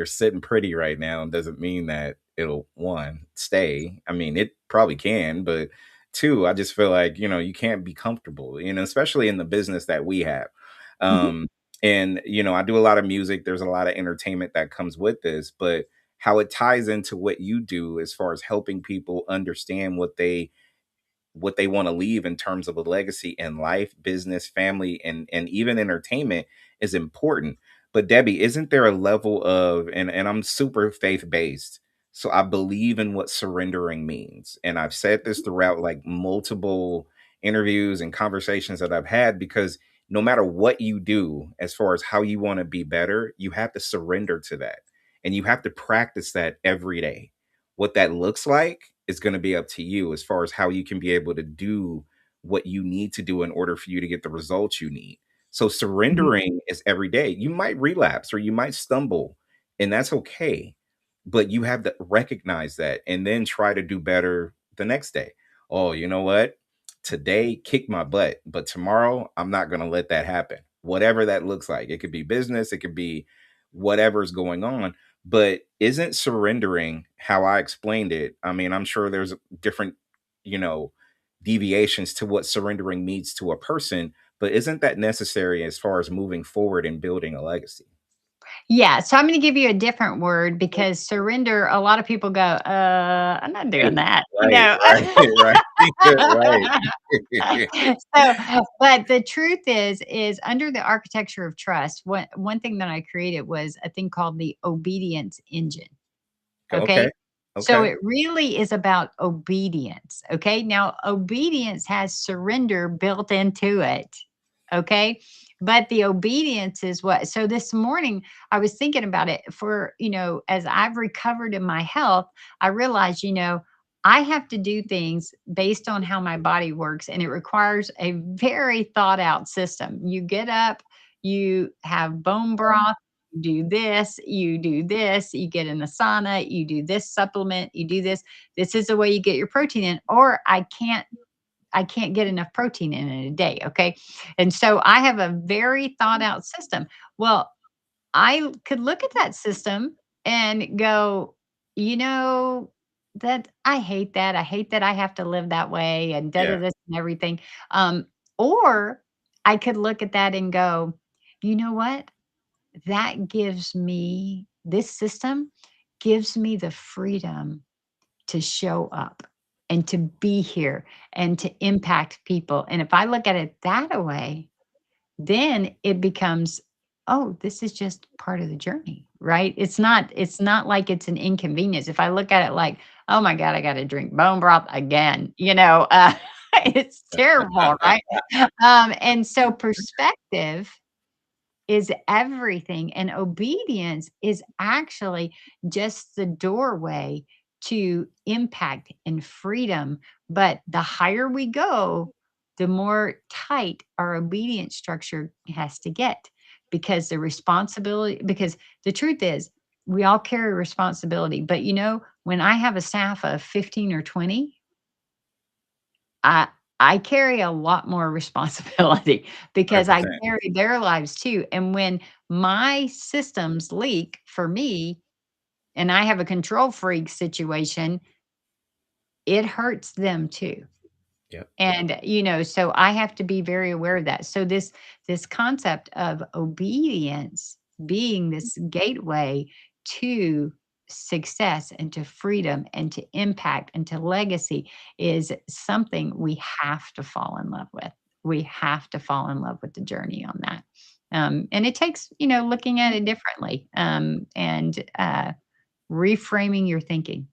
sitting pretty right now doesn't mean that it'll, one, stay. I mean, it probably can, but two, I just feel like, you can't be comfortable, especially in the business that we have. Mhm. Um, and I do a lot of music. There's a lot of entertainment that comes with this, but how it ties into what you do as far as helping people understand what they want to leave in terms of a legacy in life, business, family, and even entertainment is important. But Debbie, isn't there a level of, and I'm super faith based, so I believe in what surrendering means, and I've said this throughout like multiple interviews and conversations that I've had, because no matter what you do as far as how you want to be better, you have to surrender to that. And you have to practice that every day. What that looks like is going to be up to you as far as how you can be able to do what you need to do in order for you to get the results you need. So Mhm. surrendering is every day. You might relapse or you might stumble, and that's okay. But you have to recognize that and then try to do better the next day. Oh, you know what? Today kicked my butt, but tomorrow I'm not going to let that happen. Whatever that looks like. It could be business, it could be whatever's going on, but isn't surrendering how I explained it? I mean, I'm sure there's different, you know, deviations to what surrendering means to a person, but isn't that necessary as far as moving forward and building a legacy? Yeah, so I'm gonna give you a different word because surrender, a lot of people go, I'm not doing Right, that," you right, know? right, right, right. So, but the truth is under the architecture of trust, one thing that I created was a thing called the obedience engine. Okay, Okay. So okay, it really is about obedience. Okay. Now, obedience has surrender built into it. Okay. But the obedience is what. So this morning, I was thinking about it for, as I've recovered in my health, I realized, I have to do things based on how my body works, and it requires a very thought out system. You get up, you have bone broth, do this, you do this, you get in the sauna, you do this supplement, you do this. This is the way you get your protein in, or I can't get enough protein in a day. Okay. And so I have a very thought out system. Well, I could look at that system and go, you know, that I hate that. I hate that I have to live that way and da da yeah, this and everything. Or I could look at that and go, you know what? That gives me this system gives me the freedom to show up and to be here and to impact people. And if I look at it that way, then it becomes, oh, this is just part of the journey, right? It's not like it's an inconvenience. If I look at it like, oh my God, I got to drink bone broth again, it's terrible, right? And so perspective is everything. And obedience is actually just the doorway to impact and freedom. But the higher we go, the more tight our obedience structure has to get because the truth is, we all carry responsibility. But when I have a staff of 15 or 20, I I carry a lot more responsibility because I 100%. carry their lives too, and when my systems leak for me and I have a control freak situation, it hurts them too. Yep. And, so I have to be very aware of that. So this concept of obedience being this gateway to success and to freedom and to impact and to legacy is something we have to fall in love with. We have to fall in love with the journey on that. And it takes, looking at it differently, and reframing your thinking.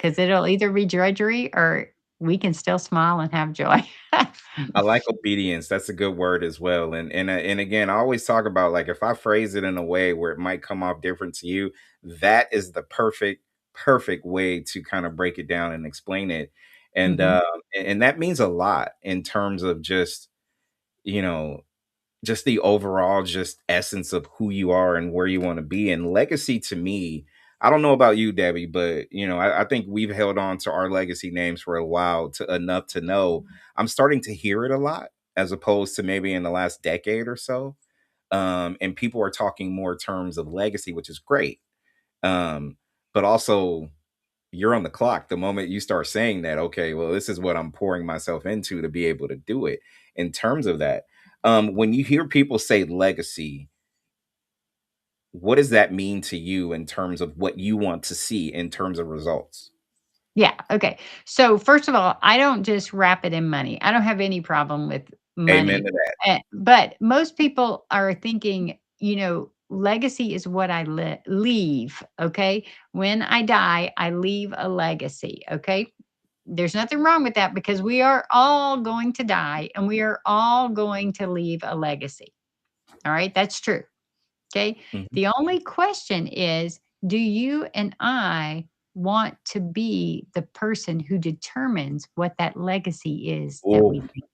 'Cause it'll either be drudgery or we can still smile and have joy. I like obedience. That's a good word as well. And again, I always talk about like if I phrase it in a way where it might come off different to you, that is the perfect way to kind of break it down and explain it. And Mhm. uh and that means a lot in terms of you know, just the overall just essence of who you are and where you want to be. And legacy to me, I don't know about you, Debbie, but I think we've held on to our legacy names for a while to enough to know I'm starting to hear it a lot as opposed to maybe in the last decade or so. And people are talking more terms of legacy, which is great. Um, but also you're on the clock the moment you start saying that, okay, well, this is what I'm pouring myself into to be able to do it. In terms of that, when you hear people say legacy, what does that mean to you in terms of what you want to see in terms of results? Yeah, okay. So, first of all, I don't just wrap it in money. I don't have any problem with Amen money, to that. but most people are thinking, legacy is what I leave, okay? When I die, I leave a legacy, okay? There's nothing wrong with that because we are all going to die and we are all going to leave a legacy. All right. That's true. Okay. Mhm. The only question is, do you and I want to be the person who determines what that legacy is that we Oh, leave?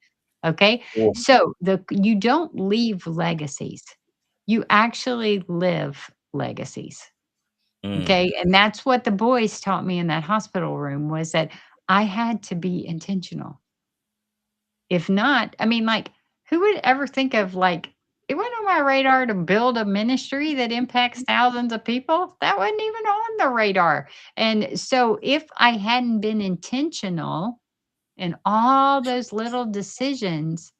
Okay. oh, So you don't leave legacies. You actually live legacies. mm. Okay. And that's what the boys taught me in that hospital room was that I had to be intentional. If not, I mean, like, who would ever think of like it wasn't on my radar to build a ministry that impacts thousands of people? That wasn't even on the radar. And so if I hadn't been intentional in all those little decisions,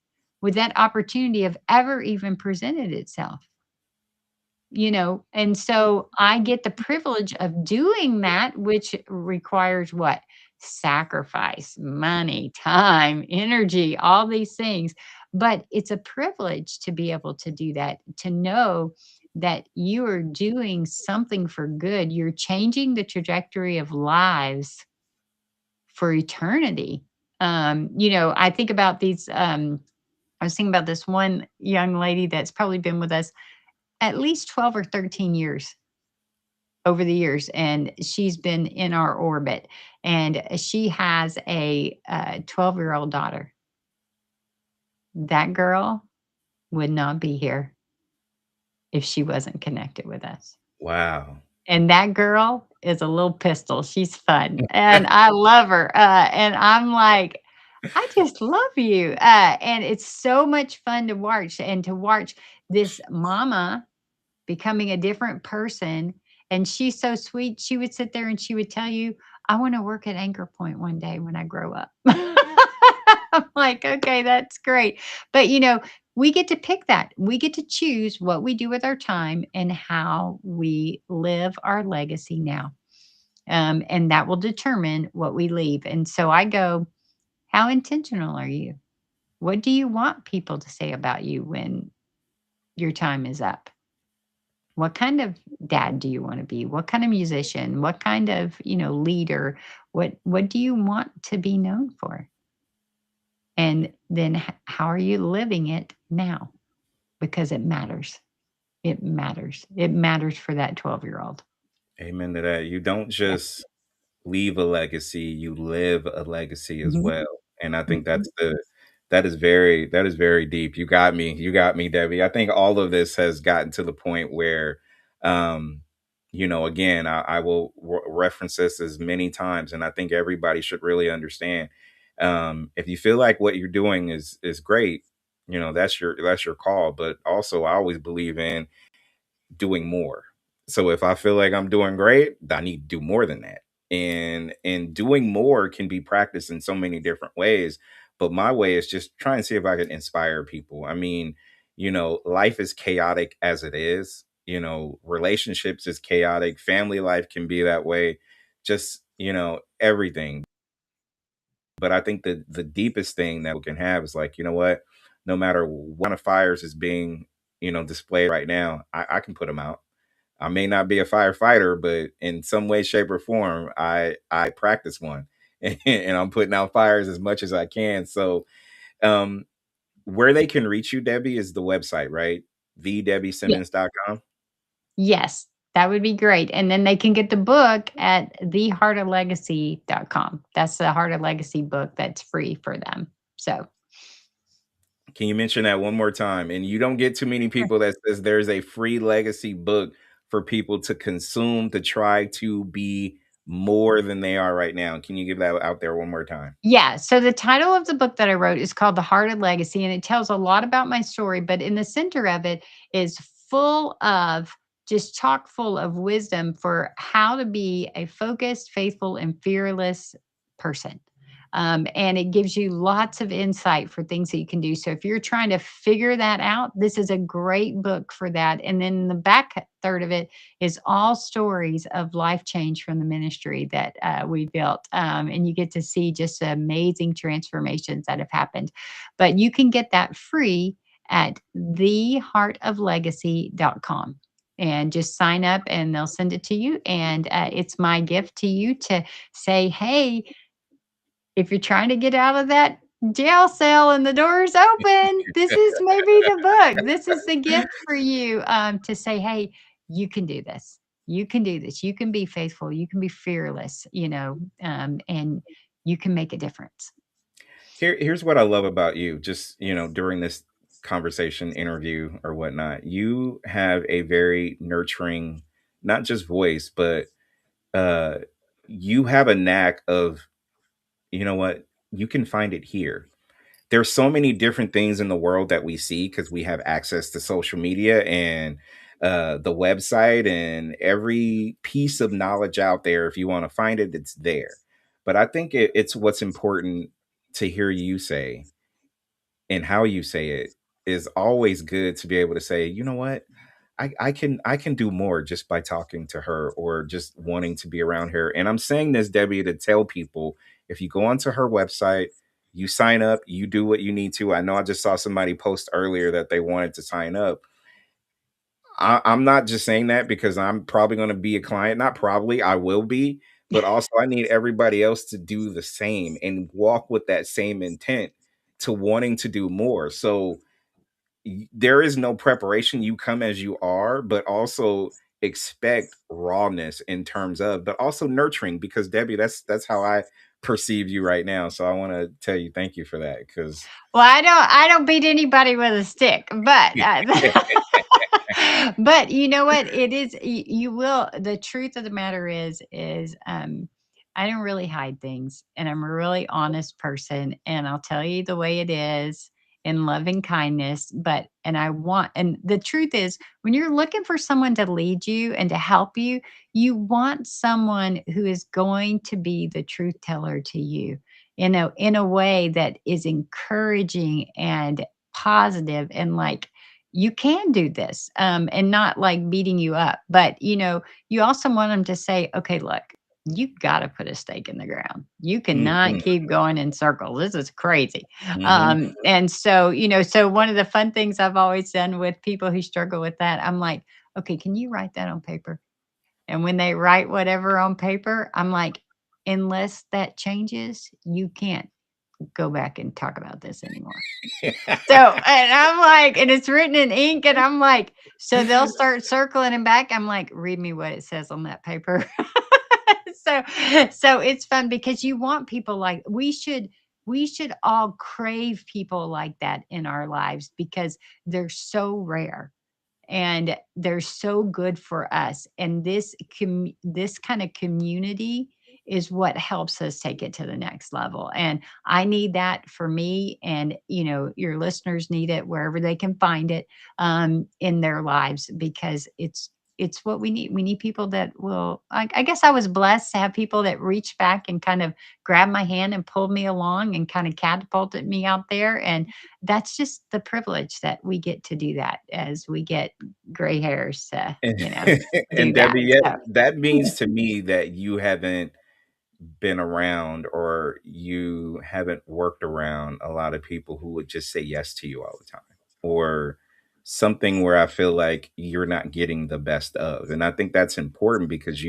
would that opportunity have ever even presented itself? And so I get the privilege of doing that, which requires what? Sacrifice, money, time, energy, all these things. But it's a privilege to be able to do that, to know that you are doing something for good. You're changing the trajectory of lives for eternity. I think about I was thinking about this one young lady that's probably been with us at least 12 or 13 years over the years, and she's been in our orbit. And she has a 12-year-old daughter. That girl would not be here if she wasn't connected with us. Wow. And that girl is a little pistol. She's fun, and I love her. And I'm like, I just love you. And it's so much fun to watch and to watch this mama becoming a different person. And she's so sweet. She would sit there and she would tell you, I want to work at Anchor Point one day when I grow up. I'm like, okay, that's great. But we get to pick that. We get to choose what we do with our time and how we live our legacy now. And that will determine what we leave. And so I go, how intentional are you? What do you want people to say about you when your time is up? What kind of dad do you want to be? What kind of musician? What kind of, leader? What do you want to be known for? And then how are you living it now? Because it matters. It matters. It matters for that 12-year-old. Amen to that. You don't Yeah. just leave a legacy, you live a legacy as Mhm. well. And I think Mhm. that is very deep. You got me, Debbie. I think all of this has gotten to the point where, um, again, I will reference this as many times, and I think everybody should really understand. If you feel like what you're doing is great, that's your call. But also, I always believe in doing more. So if I feel like I'm doing great, I need to do more than that. And doing more can be practiced in so many different ways. But my way is just try and see if I can inspire people. I mean, life is chaotic as it is. Relationships is chaotic. Family life can be that way. Just, everything. But I think the deepest thing that we can have is like, you know what? No matter what kind of fires is being, displayed right now, I can put them out. I may not be a firefighter, but in some way, shape, or form, I practice one, and I'm putting out fires as much as I can. So, um, where they can reach you, Debbie, is the website, right? Yeah. TheDebbieSimmons.com. Yes, that would be great. And then they can get the book at theheartoflegacy.com. That's the Heart of Legacy book that's free for them. So, Can you mention that one more time? And you don't get too many sure. people that says there's a free legacy book for people to consume to try to be more than they are right now. Can you give that out there one more time? Yeah. So the title of the book that I wrote is called The Heart of Legacy, and it tells a lot about my story, but in the center of it is full of just chock full of wisdom for how to be a focused, faithful, and fearless person. And it gives you lots of insight for things that you can do. So if you're trying to figure that out, this is a great book for that. And then the back third of it is all stories of life change from the ministry that we built. And you get to see just amazing transformations that have happened. But you can get that free at theheartoflegacy.com and just sign up and they'll send it to you. And it's my gift to you to say, hey, if you're trying to get out of that jail cell and the door's open, this is maybe the book. This is the gift for you, to say, "Hey, you can do this. You can do this. You can be faithful. You can be fearless, and you can make a difference." Here's what I love about you. Just during this conversation, interview, or whatnot, you have a very nurturing, not just voice, but uh, you have a knack of, you know what, you can find it here. There's so many different things in the world that we see because we have access to social media and the website and every piece of knowledge out there. If you want to find it, it's there. But I think it's what's important to hear you say and how you say it is always good to be able to say, you know what, I can do more just by talking to her or just wanting to be around her. And I'm saying this, Debbie, to tell people, if you go onto her website, you sign up, you do what you need to. I know I just saw somebody post earlier that they wanted to sign up. I'm not just saying that because I'm probably going to be a client. Not probably, I will be, but also I need everybody else to do the same and walk with that same intent to wanting to do more. So there is no preparation. You come as you are, but also expect rawness in terms of, but also nurturing, because Debbie, that's how I perceive you right now. So I want to tell you thank you for that, because Well, I don't beat anybody with a stick, but but you know what? It is you will. The truth of the matter is I don't really hide things, and I'm a really honest person, and I'll tell you the way it is in loving kindness. And the truth is, when you're looking for someone to lead you and to help you, you want someone who is going to be the truth teller to you in a way that is encouraging and positive, and like, you can do this, and not like beating you up. But you also want them to say, okay, look, you got to put a stake in the ground. You cannot Mhm, keep going in circles. This is crazy. mhm. And so one of the fun things I've always done with people who struggle with that, I'm like, okay, can you write that on paper? And when they write whatever on paper, I'm like, unless that changes, you can't go back and talk about this anymore. So, and I'm like, and it's written in ink, and I'm like, so they'll start circling and back. I'm like, read me what it says on that paper. so, so it's fun because you want people like we should all crave people like that in our lives because they're so rare and they're so good for us. And this kind of community is what helps us take it to the next level. And I need that for me, and your listeners need it wherever they can find it, in their lives, because it's what we need. We need people that will. I guess I was blessed to have people that reached back and kind of grabbed my hand and pulled me along and kind of catapulted me out there. And that's just the privilege that we get to do that as we get gray hairs to, And, do and that. Debbie, yeah, So, that means to me that you haven't been around, or you haven't worked around a lot of people who would just say yes to you all the time, or something where I feel like you're not getting the best of. And I think that's important because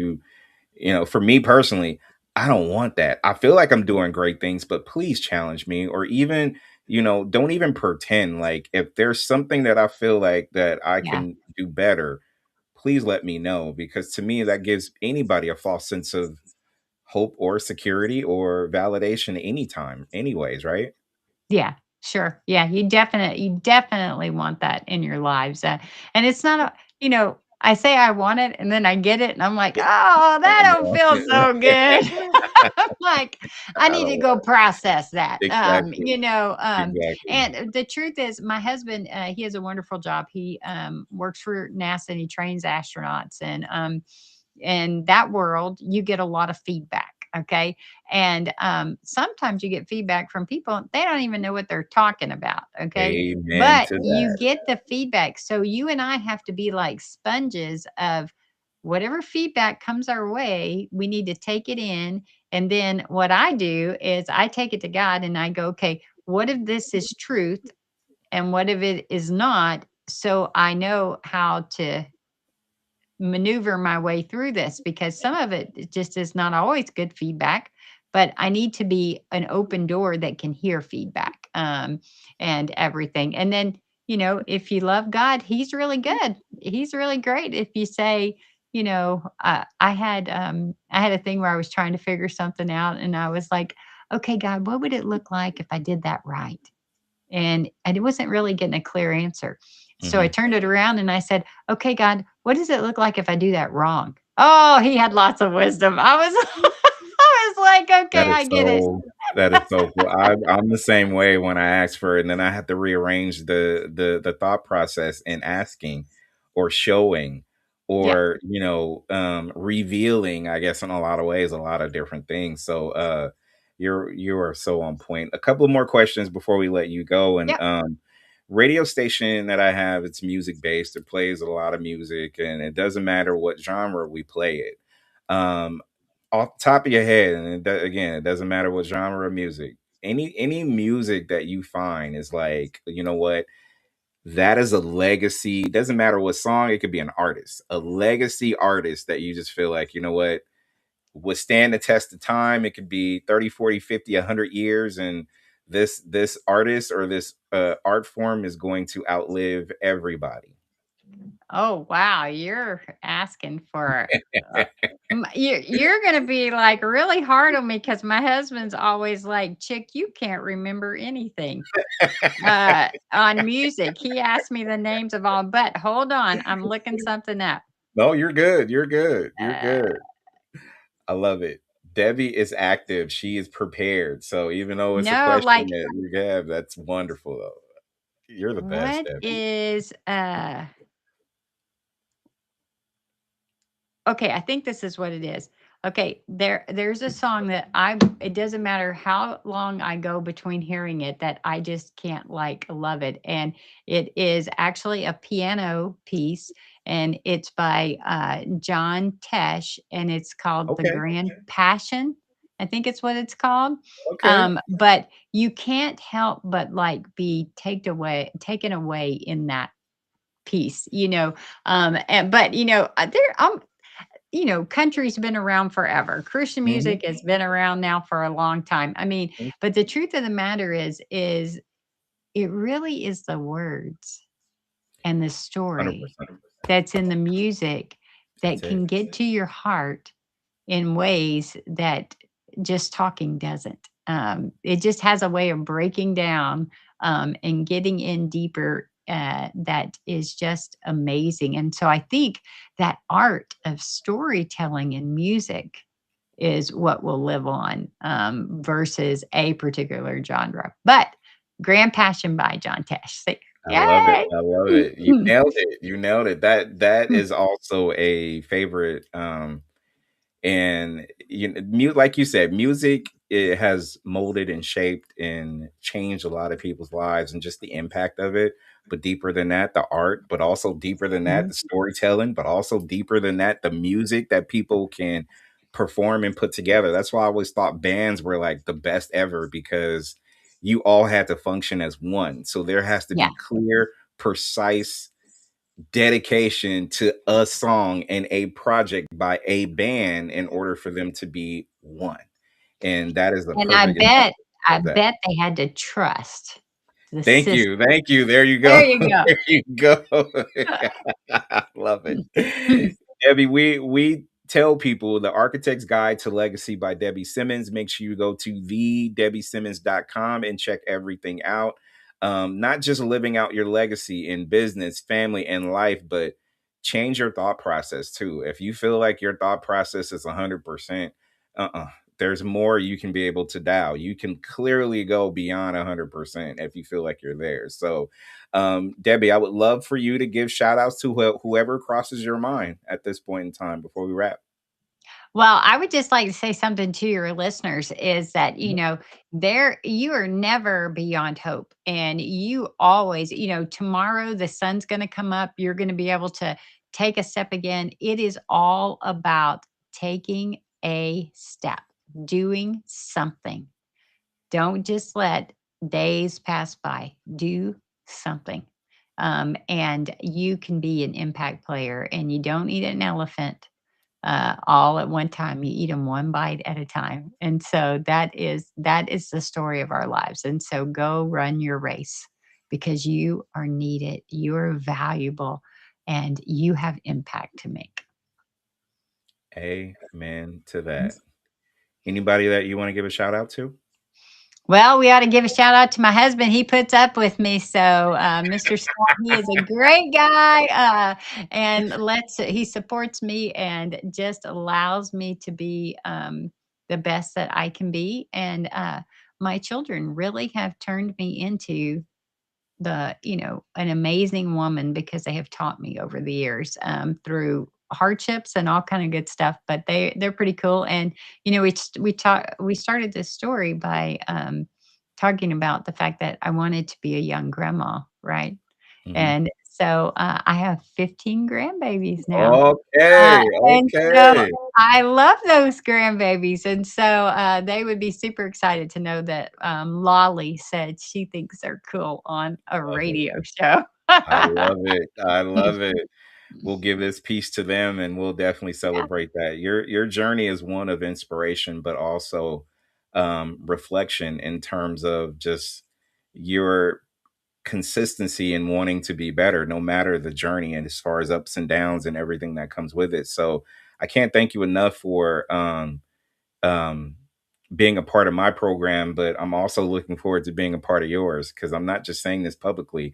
for me personally, I don't want that. I feel like I'm doing great things, but please challenge me, or even, don't even pretend. Like, if there's something that I feel like that I yeah. can do better, please let me know, because to me that gives anybody a false sense of hope or security or validation anytime anyways, right? Yeah, sure. Yeah, you definitely want that in your lives. And it's not I say I want it and then I get it and I'm like, "Oh, I that don't know. feel so good." I'm like, I I need to don't go want process that. exactly, exactly. And the truth is my husband, he has a wonderful job. He works for NASA and he trains astronauts, and in that world, you get a lot of feedback. Okay. And sometimes you get feedback from people, they don't even know what they're talking about. Okay. Amen But to you that. get the feedback. So you and I have to be like sponges of whatever feedback comes our way, we need to take it in. And then what I do is I take it to God and I go, okay, what if this is truth and what if it is not? So I know how to maneuver my way through this, because some of it just is not always good feedback. but I need to be an open door that can hear feedback, and everything. And then, if you love God, He's really good. He's really great. If you say, I had a thing where I was trying to figure something out, and I was like, "Okay, God, what would it look like if I did that right?" And it wasn't really getting a clear answer. So I Mhm. turned it around and I said, "Okay, God, what does it look like if I do that wrong?" Oh, he had lots of wisdom. I was I was like, "Okay, That I is get it." so cool. I'm the same way when I ask for it, and then I have to rearrange the thought process in asking or showing Yeah. or, revealing, I guess, in a lot of ways, a lot of different things. So you are so on point. A couple more questions before we let you go. And Yep. radio station that I have, it's music based. It plays a lot of music, and it doesn't matter what genre we play it. Um, Off the top of your head, and again, it doesn't matter what genre of music. Any music that you find is like, you know what, that is a legacy. It doesn't matter what song, it could be an artist, a legacy artist that you just feel like, you know what, would stand the test of time. It could be 30, 40, 50, 100 years, and this artist or this art form is going to outlive everybody. Oh, wow, you're asking for, uh, you're gonna be, like, really hard on me because my husband's always like, "Chick, you can't remember anything." On music. He asked me the names of all, but hold on, I'm looking something up. No, you're good. You're good. You're Uh, good. I love it. Debbie is active. She is prepared. So even though it's a no, question like, that you have, that's wonderful though. You're the best, what Debbie. is, okay, I think this is what it is. Okay, there's a song that I it doesn't matter how long I go between hearing it that I just can't like love it. And it is actually a piano piece and it's by John Tesh and it's called The Okay. Grand Passion. I think it's what it's called. Okay. But you can't help but like be taken away in that piece, but country's been around forever. Christian Hmm. music has been around now for a long time. I mean, but the truth of the matter is it really is the words and the story 100%. that's in the music That's that it. can get to your heart in ways that just talking doesn't. It just has a way of breaking down and getting in deeper that is just amazing. And so I think that art of storytelling in music is what will live on versus a particular genre. But Grand Passion by John Tesh. So, I love it. yay! I love it. You nailed it. You nailed it. That is also a favorite. And like you said, music, it has molded and shaped and changed a lot of people's lives and just the impact of it. But deeper than that, the art, but also deeper than that, Mhm. the storytelling, but also deeper than that, the music that people can perform and put together. That's why I always thought bands were like the best ever, because you all had to function as one. So there has to Yeah. be clear, precise dedication to a song and a project by a band in order for them to be one. And that is the And I perfect bet example I of that. bet they had to trust the Thank you. system. Thank you. There you There go. you go. There you go. I love it. Debbie, we tell people the Architect's Guide to Legacy by Debbie Simmons. Make sure you go to thedebbie.simmons.com and check everything out. Not just living out your legacy in business, family, and life, but change your thought process too. If you feel like your thought process is 100%, uh-uh, there's more you can be able to dial. You can clearly go beyond 100% if you feel like you're there. So, Debbie, I would love for you to give shout outs to whoever crosses your mind at this point in time before we wrap. Well, I would just like to say something to your listeners is that, Mhm. there you are never beyond hope. And you always, tomorrow the sun's going to come up. You're going to be able to take a step again. It is all about taking a step, doing something. Don't just let days pass by. Do something. And you can be an impact player and you don't need an elephant. all at one time. You eat them one bite at a time. And so that is the story of our lives. And so go run your race because you are needed, you are valuable, and you have impact to make. Amen to that. Anybody that you want to give a shout out to? Well, we ought to give a shout out to my husband. He puts up with me. So, Mr. Scott, he is a great guy. And he supports me and just allows me to be the best that I can be. And my children really have turned me into an amazing woman because they have taught me over the years through hardships and all kind of good stuff. But they're pretty cool. And we started this story by talking about the fact that I wanted to be a young grandma, right? Hmm. And so I have 15 grandbabies now. Okay. And so Okay. I love those grandbabies, and so, they would be super excited to know that, Lolly said she thinks they're cool on a Love it. radio show. I love it. I love it. We'll give this piece to them and we'll definitely Yeah. celebrate that. Your journey is one of inspiration, but also reflection in terms of just your consistency in wanting to be better, no matter the journey, and as far as ups and downs and everything that comes with it. So I can't thank you enough for um, being a part of my program, but I'm also looking forward to being a part of yours because I'm not just saying this publicly.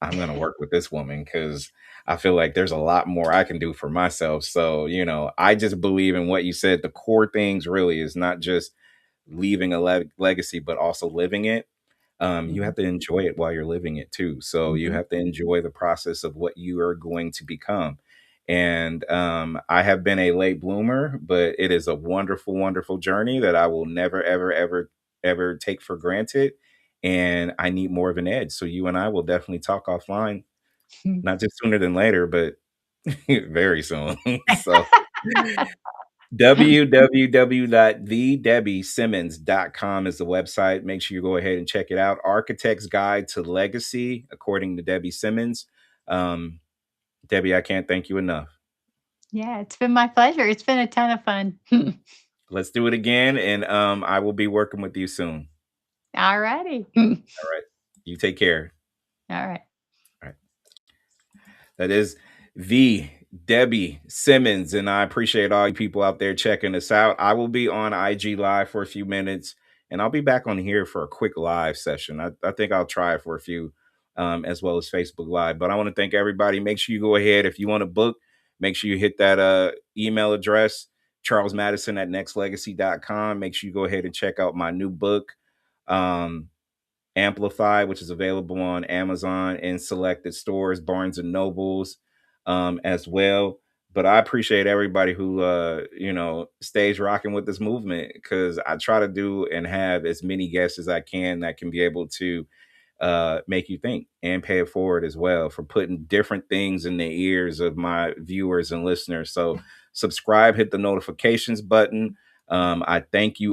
I'm going to work with this woman because I feel like there's a lot more I can do for myself. So, I just believe in what you said. The core things really is not just leaving a legacy, but also living it. You Mhm, have to enjoy it while you're living it too. So you mhm. have to enjoy the process of what you are going to become. And I have been a late bloomer, but it is a wonderful, wonderful journey that I will never, ever, ever, ever take for granted. And I need more of an edge. So you and I will definitely talk offline, not just sooner than later, but very soon. So www.thedebbie.simmons.com is the website. Make sure you go ahead and check it out. Architect's Guide to Legacy, according to Debbie Simmons. Um, Debbie, I can't thank you enough. Yeah, it's been my pleasure. It's been a ton of fun. Let's do it again, and I will be working with you soon. Alrighty. All right. You take care. Alright. All right. That is the Debbie Simmons. And I appreciate all you people out there checking us out. I will be on IG Live for a few minutes and I'll be back on here for a quick live session. I think I'll try it for a few as well as Facebook Live. But I want to thank everybody. Make sure you go ahead. If you want to book, make sure you hit that email address, Charles Madison at nextlegacy.com. Make sure you go ahead and check out my new book. Amplify, which is available on Amazon and selected stores, Barnes and Nobles, as well. But I appreciate everybody who stays rocking with this movement because I try to do and have as many guests as I can that can be able to make you think and pay it forward as well for putting different things in the ears of my viewers and listeners. So subscribe, hit the notifications button. I thank you